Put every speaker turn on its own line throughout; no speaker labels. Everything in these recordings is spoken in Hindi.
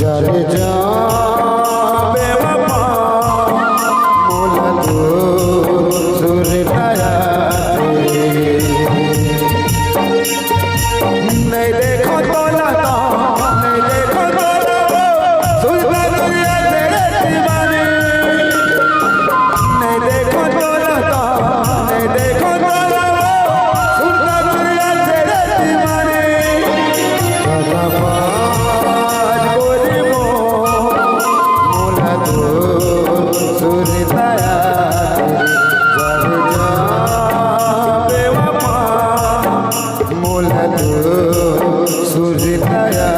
चले जा बेवफा मोला तू सुरताया नहीं देखो तो लता नहीं देखो तो सुलझा दुनिया तेरे दीवाने नहीं देखो तो लता नहीं देखो तो सुलझा दुनिया तेरे दीवाने आज बोली मोला तो सुरताया मोला तो सुरताया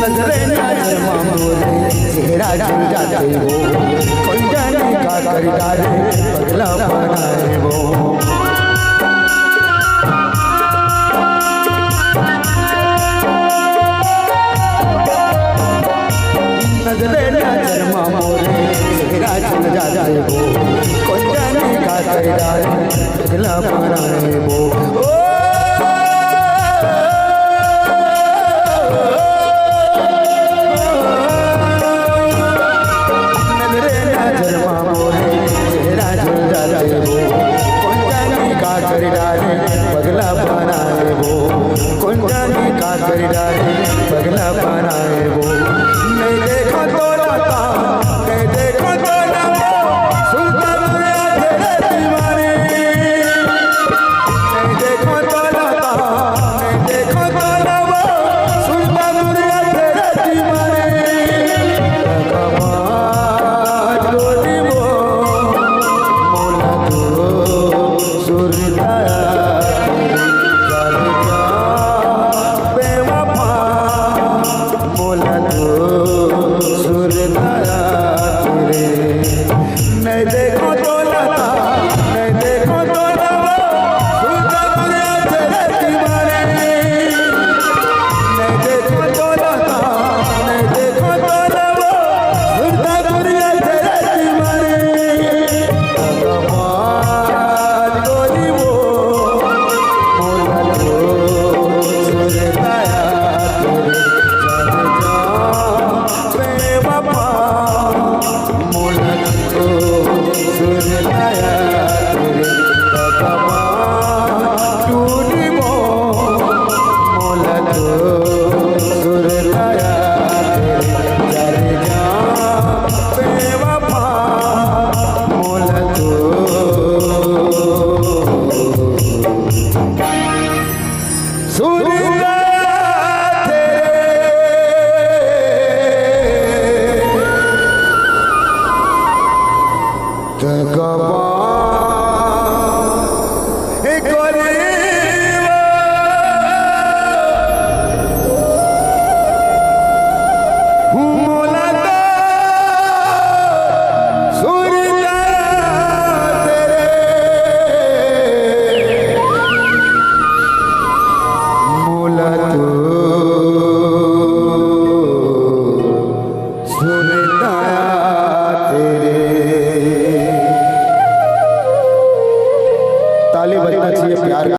नजरे नजर मामूले चेहरा जुड़ जाते हो कोई जाने का कर डाले बदला बनाए वो नजरे नजर मामूले चेहरा जुड़ जाते हो कोई जाने का कर डाले बदला बनाए वो पगला बनाए वो कौन जाने का कर डाले पगला बनाए वो नहीं देखो तो लता नहीं देखो तो लता सुनता दुनिया तेरे दीवाने नहीं देखो तो लता नहीं देखो तो लता सुनता दुनिया तेरे दीवाने कमाल गोदी वो मोला तो सुरताया नहीं देखो तो लता नहीं देखो तो लता सुनता दुनिया तेरे दीवाने नहीं देखो तो लता नहीं देखो तो लता सुनता दुनिया तेरे दीवाने कमाल गोरी वो मोला तो सुरताया बेवफा मोला तो सुरताया तेरे टूटी मोला तो सुरताया तेरे जा बेवफा मोला तो सुरताया तेरे